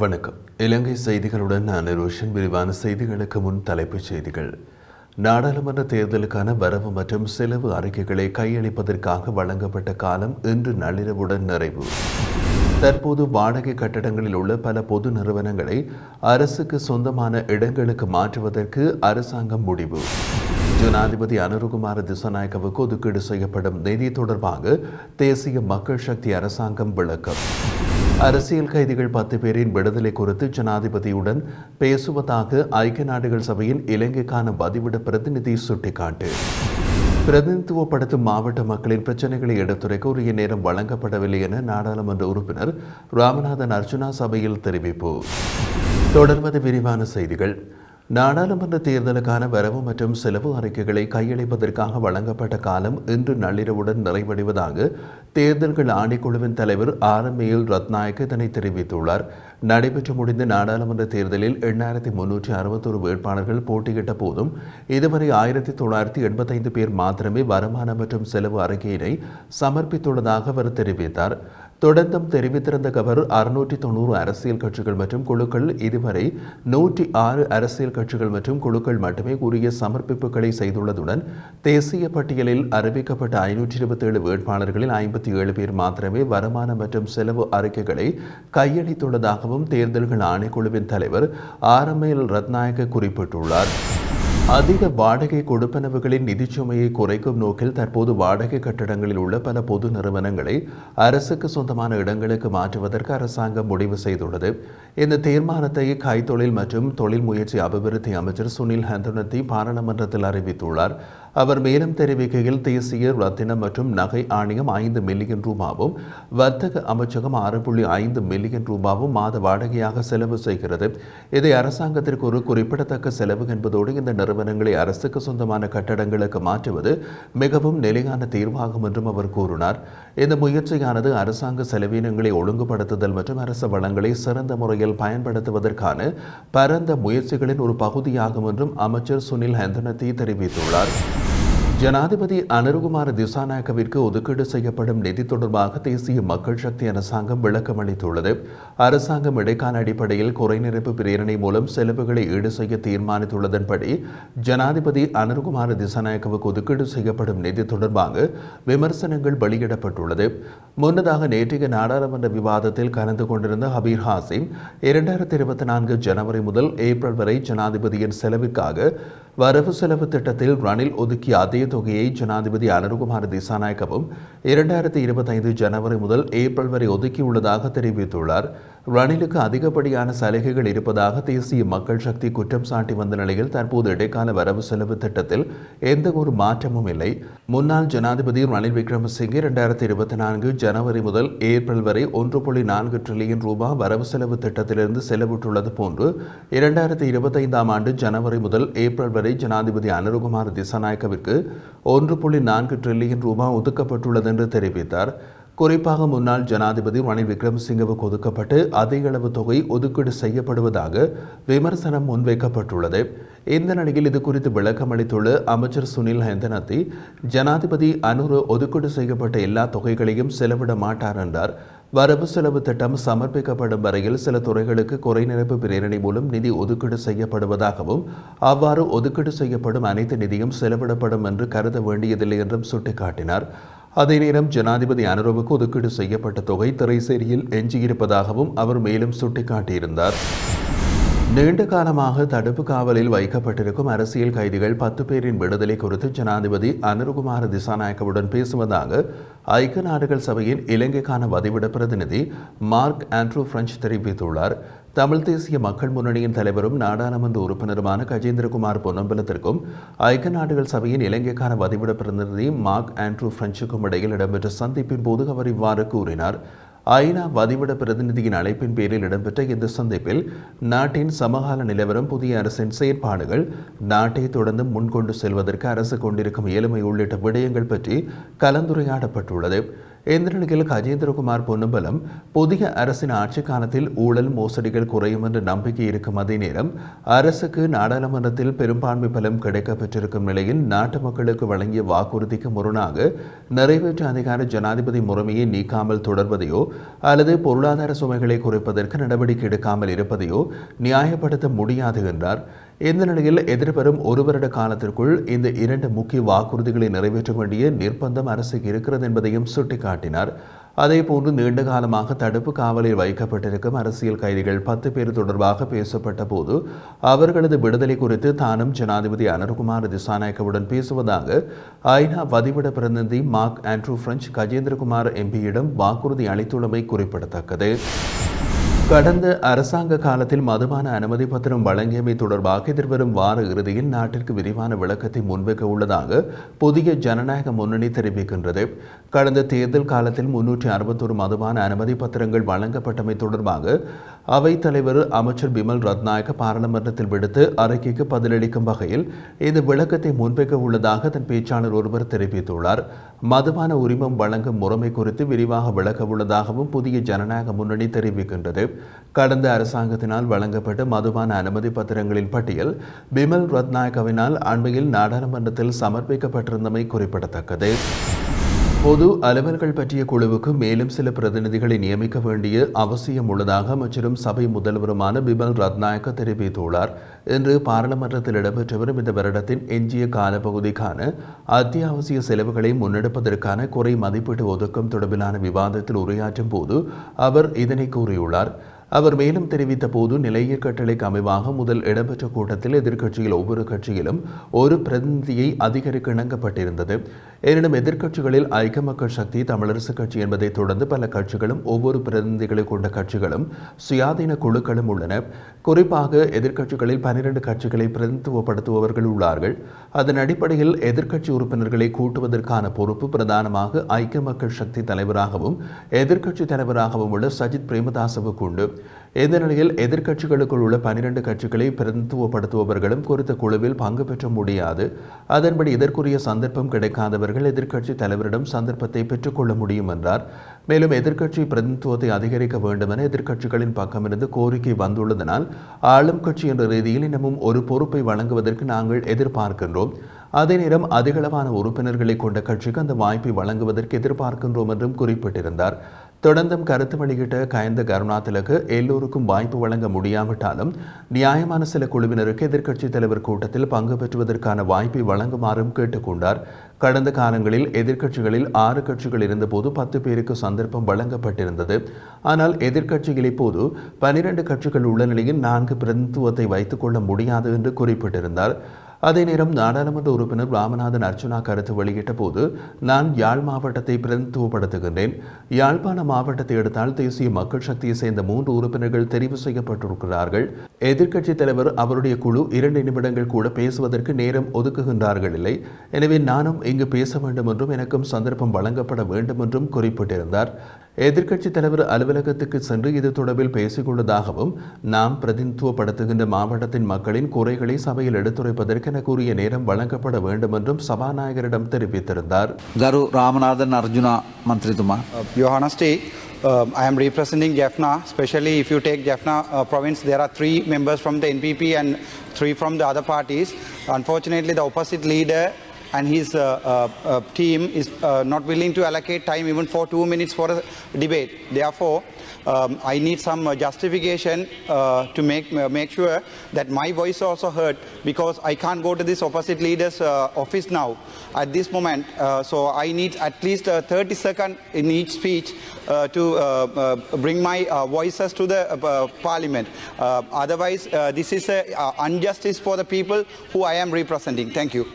வணக்கம். இலங்கை செய்திகளுடன் நான் ரோஷன். விரிவான செய்திகளுக்கு முன் தலைப்புச் செய்திகள். நாடாளுமன்ற தேர்தலுக்கான வரவு மற்றும் செலவு அறிக்கைகளை கையளிப்பதற்காக வழங்கப்பட்ட காலம் இன்று நள்ளிரவுடன் நிறைவு. தற்போது வாடகை கட்டடங்களில் உள்ள பல பொது நிறுவனங்களை அரசுக்கு சொந்தமான இடங்களுக்கு மாற்றுவதற்கு அரசாங்கம் முடிவு. ஜனாதிபதி அனுரகுமார திசாநாயக்கவுக்கு ஒதுக்கீடு செய்யப்படும் நிதி தொடர்பாக தேசிய மக்கள் சக்தி அரசாங்கம் விளக்கம். அரசியல் கைதிகள் 10 பேரின் விடுதலை குறித்து ஜனாதிபதியுடன் பேசுவதாக ஐக்கிய நாடுகள் சபையின் இலங்கைக்கான பதிவிட பிரதிநிதி சுட்டிக்காட்டு. பிரதிநிதித்துவப்படுத்தும் மாவட்ட மக்களின் பிரச்சினைகளை எடுத்துரைக்க உரிய நேரம் வழங்கப்படவில்லை என நாடாளுமன்ற உறுப்பினர் ராமநாதன் அர்ஜுனா சபையில் தெரிவிப்பு. தொடர்வது விரிவான செய்திகள். நாடாளுமன்ற தேர்தலுக்கான வரவு மற்றும் செலவு அறிக்கைகளை கையளிப்பதற்காக வழங்கப்பட்ட காலம் இன்று நள்ளிரவுடன் நிறைவடைவதாக தேர்தல்கள் ஆணைக்குழுவின் தலைவர் ஆரம்பேல் ரத்நாயக்க இதனை தெரிவித்துள்ளார். நடைபெற்று முடிந்த நாடாளுமன்ற தேர்தலில் 8361 வேட்பாளர்கள் போட்டியிட்ட போதும் இதுவரை 1985 பேர் மாத்திரமே வருமான மற்றும் செலவு அறிக்கையினை சமர்ப்பித்துள்ளதாக அவர் தெரிவித்தார். தொடர்ந்தும் தெரிவித்திருந்த அவர் 690 அரசியல் கட்சிகள் மற்றும் குழுக்கள் இதுவரை 106 அரசியல் கட்சிகள் மற்றும் குழுக்கள் மட்டுமே உரிய சமர்ப்பிப்புகளை செய்துள்ளதுடன் தேசிய பட்டியலில் அறிவிக்கப்பட்ட 527 வேட்பாளர்களில் 57 பேர் மாத்திரமே வருமான மற்றும் செலவு அறிக்கைகளை கையளித்துள்ளதாகவும் தேர்தல்கள் ஆணைக்குழுவின் தலைவர் ஆரம்பேல் ரத்நாயக்க குறிப்பிட்டுள்ளார். அதிக வாடகை கொடுப்பனவுகளின் நிதிச்சுமையை குறைக்கும் நோக்கில் தற்போது வாடகை கட்டடங்களில் உள்ள பல பொது நிறுவனங்களை அரசுக்கு சொந்தமான இடங்களுக்கு மாற்றுவதற்கு அரசாங்கம் முடிவு செய்துள்ளது. இந்த தீர்மானத்தை கைத்தொழில் மற்றும் தொழில் முயற்சி அபிவிருத்தி அமைச்சர் சுனில் ஹந்தனத்தி பாராளுமன்றத்தில் அறிவித்துள்ளார். அவர் மேலும் தெரிவிக்கையில் தேசிய ரத்தினம் மற்றும் நகை ஆணையம் 5 மில்லியன் ரூபாவும் வர்த்தக அமைச்சகம் 6.5 மில்லியன் ரூபாவும் மாத வாடகையாக செலவு செய்கிறது. இதை அரசாங்கத்திற்கு ஒரு குறிப்பிடத்தக்க செலவு என்பதோடு இந்த நிறுவனங்களை அரசுக்கு சொந்தமான கட்டடங்களுக்கு மாற்றுவது மிகவும் நிலையான தீர்வாகும் என்றும் அவர் கூறினார். இந்த முயற்சியானது அரசாங்க செலவினங்களை ஒழுங்குபடுத்துதல் மற்றும் அரசு வளங்களை சிறந்த முறையில் பயன்படுத்துவதற்கான பரந்த முயற்சிகளின் ஒரு பகுதியாகும் என்றும் அமைச்சர் சுனில் ஹந்தனத்தி தெரிவித்துள்ளார். ஜனாதிபதி அனுரகுமார திசாநாயக்கவிற்கு ஒதுக்கீடு செய்யப்படும் நிதி தொடர்பாக தேசிய மக்கள் சக்தி அரசாங்கம் விளக்கம் அளித்துள்ளது. அரசாங்கம் இடைக்கால அடிப்படையில் குறைநிரப்பு பிரேரணை மூலம் செலவுகளை ஈடு செய்ய தீர்மானித்துள்ளதன்படி ஜனாதிபதி அனுரகுமார திசாநாயக்கவுக்கு ஒதுக்கீடு செய்யப்படும் நிதி தொடர்பாக விமர்சனங்கள் வெளியிடப்பட்டுள்ளது. முன்னதாக நேற்றைய நாடாளுமன்ற விவாதத்தில் கலந்து கொண்டிருந்த ஹபீர் ஹாசிம் 2024 ஜனவரி முதல் ஏப்ரல் வரை ஜனாதிபதியின் செலவிற்காக வரவு செலவு திட்டத்தில் ரணில் ஒதுக்கிய அதே தொகையை ஜனாதிபதி அனுரகுமார திசாநாயக்கவும் 2025 ஜனவரி முதல் ஏப்ரல் வரை ஒதுக்கியுள்ளதாக தெரிவித்துள்ளார். ரணிலுக்கு அதிகப்படியான சலுகைகள் இருப்பதாக தேசிய மக்கள் சக்தி குற்றம் சாட்டி வந்த நிலையில் தற்போது இடைக்கால வரவு செலவு திட்டத்தில் எந்த ஒரு மாற்றமும் இல்லை. முன்னாள் ஜனாதிபதி ரணில் விக்ரமசிங்கே 2024 ஜனவரி முதல் ஏப்ரல் வரை 1.4 டிரில்லியன் ரூபாய் வரவு செலவு திட்டத்திலிருந்து செலவிட்டுள்ளது போன்று 2025ஆம் ஆண்டு ஜனவரி முதல் ஏப்ரல் வரை ஜனாதிபதி அனுரகுமார திசாநாயக்கவிற்கு 1.4 டிரில்லியன் ரூபாய் ஒதுக்கப்பட்டுள்ளது என்று தெரிவித்தார். குறிப்பாக முன்னாள் ஜனாதிபதி ரணில் விக்ரமசிங்கவுக்கு ஒதுக்கப்பட்டு அதே அளவு தொகை ஒதுக்கீடு செய்யப்படுவதாக விமர்சனம் முன்வைக்கப்பட்டுள்ளது. இந்த நிலையில் இது குறித்து விளக்கம் அளித்துள்ள அமைச்சர் சுனில் ஹந்தனத்தி ஜனாதிபதி அனுர ஒதுக்கீடு செய்யப்பட்ட எல்லா தொகைகளையும் செலவிட மாட்டார் என்றார். வரவு செலவு திட்டம் சமர்ப்பிக்கப்படும் வரையில் சில துறைகளுக்கு குறைநிரப்பு பிரேரணை மூலம் நிதி ஒதுக்கீடு செய்யப்படுவதாகவும் அவ்வாறு ஒதுக்கீடு செய்யப்படும் அனைத்து நிதியும் செலவிடப்படும் என்று கருத வேண்டியதில்லை என்றும் சுட்டிக்காட்டினார். அதே நேரம் ஜனாதிபதி அனுரவுக்கு ஒதுக்கீடு செய்யப்பட்ட தொகை திரைசேரியில் எஞ்சியிருப்பதாகவும் அவர் மேலும் சுட்டிக்காட்டியிருந்தார். நீண்ட காலமாக தடுப்பு காவலில் வைக்கப்பட்டிருக்கும் அரசியல் கைதிகள் 10 பேரின் விடுதலை குறித்து ஜனாதிபதி அனுரகுமார திசாநாயக்கவுடன் பேசுவதாக ஐக்கிய நாடுகள் சபையின் இலங்கைக்கான வதிவிட பிரதிநிதி மார்க் ஆண்ட்ரூ பிரெஞ்சு தெரிவித்துள்ளார். தமிழ் தேசிய மக்கள் முன்னணியின் தலைவரும் நாடாளுமன்ற உறுப்பினருமான கஜேந்திரகுமார் பொன்னம்பலத்திற்கும் ஐக்கிய நாடுகள் சபையின் இலங்கைக்கான வதிவிட பிரதிநிதி மார்க் ஆண்ட்ரூ பிரெஞ்சுக்கும் இடையில் இடம்பெற்ற சந்திப்பின் போது அவர் இவ்வாறு கூறினார். ஐநா வதிவிட பிரதிநிதியின் அழைப்பின் பேரில் இடம்பெற்ற இந்த சந்திப்பில் நாட்டின் சமகால நிலவரம், புதிய அரசின் செயற்பாடுகள், நாட்டை தொடர்ந்து முன்கொண்டு செல்வதற்கு அரசு கொண்டிருக்கும் இயலுமை உள்ளிட்ட விடயங்கள் பற்றி கலந்துரையாடப்பட்டுள்ளது. இந்த நிலையில் கஜேந்திரகுமார் பொன்னம்பலம் புதிய அரசின் ஆட்சி காலத்தில் ஊழல் மோசடிகள் குறையும் என்ற நம்பிக்கை இருக்கும் அதே நேரம் அரசுக்கு நாடாளுமன்றத்தில் பெரும்பான்மை பலம் கிடைக்கப்பெற்றிருக்கும் நிலையில் நாட்டு மக்களுக்கு வழங்கிய வாக்குறுதிக்கு முரணாக நிறைவேற்று அதிகார ஜனாதிபதி முறைமையை நீக்காமல் தொடர்வதையோ அல்லது பொருளாதார சுமைகளை குறைப்பதற்கு நடவடிக்கை எடுக்காமல் இருப்பதையோ நியாயப்படுத்த முடியாது என்றார். இந்த நிலையில் எதிர்வரும் ஒரு வருட காலத்திற்குள் இந்த இரண்டு முக்கிய வாக்குறுதிகளை நிறைவேற்ற வேண்டிய நிர்பந்தம் அரசுக்கு இருக்கிறது என்பதையும் சுட்டிக்காட்டினார். அதேபோன்று நீண்ட காலமாக தடுப்பு காவலில் வைக்கப்பட்டிருக்கும் அரசியல் கைதிகள் 10 பேர் தொடர்பாக பேசப்பட்ட போது அவர்களது விடுதலை குறித்து தானும் ஜனாதிபதி அனுர்குமார் திசாநாயக்கவுடன் பேசுவதாக ஐநா வதிவிட பிரதிநிதி மார்க் ஆண்ட்ரூ பிரெஞ்ச் கஜேந்திரகுமார் எம்பியிடம் வாக்குறுதி அளித்துள்ளமை குறிப்பிடத்தக்கது. கடந்த அரசாங்க காலத்தில் மதுபான அனுமதி பத்திரம் வழங்கியமை தொடர்பாக எதிர்வரும் வார இறுதியில் நாட்டிற்கு விரிவான விளக்கத்தை முன்வைக்க உள்ளதாக புதிய ஜனநாயக முன்னணி தெரிவிக்கின்றது. கடந்த தேர்தல் காலத்தில் 361 மதுபான அனுமதி பத்திரங்கள் வழங்கப்பட்டமை தொடர்பாக அவைத் தலைவர் அமைச்சர் பிமல் ரத்நாயக்க பாராளுமன்றத்தில் விடுத்து அறிக்கைக்கு பதிலளிக்கும் வகையில் இந்த விளக்கத்தை முன்வைக்க உள்ளதாக தன் பேச்சாளர் ஒருவர் தெரிவித்துள்ளார். மதுபான உரிமம் வழங்கும் முறைமை குறித்து விரிவாக விளக்க உள்ளதாகவும் புதிய ஜனநாயக முன்னணி தெரிவிக்கின்றது. கடந்த அரசாங்கத்தினால் வழங்கப்பட்ட மதுபான அனுமதி பத்திரங்களின் பட்டியல் பிமல் ரத்நாயக்கவினால் அண்மையில் நாடாளுமன்றத்தில் சமர்ப்பிக்கப்பட்டிருந்தமை குறிப்பிடத்தக்கது. பொது அலுவல்கள் பற்றிய குழுவுக்கு மேலும் சில பிரதிநிதிகளை நியமிக்க வேண்டிய அவசியம் உள்ளதாக அமைச்சரும் சபை முதல்வருமான பிமல் ரத்நாயக்க தெரிவித்துள்ளார். இன்று பாராளுமன்றத்தில் இடம்பெற்றவரும் இந்த வருடத்தின் எஞ்சிய காலப்பகுதிக்கான அத்தியாவசிய செலவுகளை முன்னெடுப்பதற்கான குறை மதிப்பீட்டு ஒதுக்கம் தொடர்பிலான விவாதத்தில் உரையாற்றும் போது அவர் இதனை கூறியுள்ளார். அவர் மேலும் தெரிவித்த போது நிலையீர் கட்டளைக்கு அமைவாக முதல் இடம்பெற்ற கூட்டத்தில் எதிர்க்கட்சியில் ஒவ்வொரு கட்சியிலும் ஒரு பிரதிநிதியை அதிகரிக்க இணங்கப்பட்டிருந்தது. எனினும் எதிர்க்கட்சிகளில் ஐக்கிய மக்கள் சக்தி, தமிழரசு கட்சி என்பதை தொடர்ந்து பல கட்சிகளும் ஒவ்வொரு பிரதிநிதிகளை கொண்ட கட்சிகளும் சுயாதீன குழுக்களும் உள்ளன. குறிப்பாக எதிர்க்கட்சிகளில் 12 கட்சிகளை பிரதிநிதித்துவப்படுத்துபவர்கள் உள்ளார்கள். அதன் அடிப்படையில் எதிர்க்கட்சி உறுப்பினர்களை கூட்டுவதற்கான பொறுப்பு பிரதானமாக ஐக்கிய மக்கள் சக்தி தலைவராகவும் எதிர்க்கட்சி தலைவராகவும் உள்ள சஜித் பிரேமதாசவுக்கு உண்டு. இந்த நிலையில் எதிர்க்கட்சிகளுக்குள் உள்ள 12 கட்சிகளை பிரதிநிதித்துவப்படுத்துபவர்களும் குறித்த குழுவில் பங்கு பெற்ற முடியாது. அதன்படி இதற்குரிய சந்தர்ப்பம் கிடைக்காதவர்கள் எதிர்க்கட்சி தலைவரிடம் சந்தர்ப்பத்தை பெற்றுக்கொள்ள முடியும் என்றார். மேலும் எதிர்க்கட்சி பிரதிநிதித்துவத்தை அதிகரிக்க வேண்டும் என எதிர்க்கட்சிகளின் பக்கமிருந்து கோரிக்கை வந்துள்ளதனால் ஆளும் கட்சி என்ற ரீதியில் இன்னமும் ஒரு பொறுப்பை வழங்குவதற்கு நாங்கள் எதிர்பார்க்கின்றோம். அதே நேரம் அதிகளவான உறுப்பினர்களை கொண்ட கட்சிக்கு அந்த வாய்ப்பை வழங்குவதற்கு எதிர்பார்க்கின்றோம் என்றும் குறிப்பிட்டிருந்தார். தொடர்ந்தும் கருத்து வெளியிட்ட கயந்த கருணாதிலக்கு எல்லோருக்கும் வாய்ப்பு வழங்க முடியாவிட்டாலும் நியாயமான சில குழுவினருக்கு எதிர்க்கட்சி தலைவர் கூட்டத்தில் பங்கு பெற்றுவதற்கான வாய்ப்பை வழங்குமாறும் கேட்டுக்கொண்டார். கடந்த காலங்களில் எதிர்க்கட்சிகளில் 6 கட்சிகள் இருந்தபோது 10 பேருக்கு சந்தர்ப்பம் வழங்கப்பட்டிருந்தது. ஆனால் எதிர்க்கட்சிகள் இப்போது 12 கட்சிகள் உள்ள நிலையில் 4 பிரதிநிதித்துவத்தை வைத்துக் கொள்ள முடியாது என்று குறிப்பிட்டிருந்தார். அதே நேரம் நாடாளுமன்ற உறுப்பினர் ராமநாதன் அர்ச்சுனா கருத்து வெளியிட்ட போது நான் யாழ் மாவட்டத்தை பிரதிநிதித்துவப்படுத்துகின்றேன். யாழ்ப்பாண மாவட்டத்தை எடுத்தால் தேசிய மக்கள் சக்தியை சேர்ந்த 3 உறுப்பினர்கள் தெரிவு செய்யப்பட்டிருக்கிறார்கள். எதிர்க்கட்சித் தலைவர் அவருடைய குழு 2 நிமிடங்கள் கூட பேசுவதற்கு நேரம் ஒதுக்குகின்றார்கள் இல்லை. எனவே நானும் இங்கு பேச வேண்டும் என்றும் எனக்கும் சந்தர்ப்பம் வழங்கப்பட வேண்டும் என்றும் குறிப்பிட்டிருந்தார். எதிர்க்கட்சித் தலைவர் அலுவலகத்துக்கு சென்று இது தொடர்பில் பேசிக் கொண்டதாகவும் நாம் பிரதிநிதித்துவப்படுத்துகின்ற மாவட்டத்தின் மக்களின் குறைகளை சபையில் எடுத்துரைப்பதற்கு எனக்குரிய நேரம் வழங்கப்பட வேண்டும் என்றும் சபாநாயகரிடம் தெரிவித்திருந்தார். கரு Ramanathan Arjuna மந்திரித்துமா. Your Honesty, I am representing Jaffna. Especially if you take Jaffna province, there are 3 members from the NPP and 3 from the other parties. Unfortunately, the opposite leader and his team is not willing to allocate time even for 2 minutes for a debate. Therefore, I need some justification to make sure that my voice also heard, because I can't go to this opposite leader's office now at this moment. So I need at least 30 seconds in each speech to bring my voices to the parliament. Otherwise, this is a injustice for the people who I am representing. Thank you.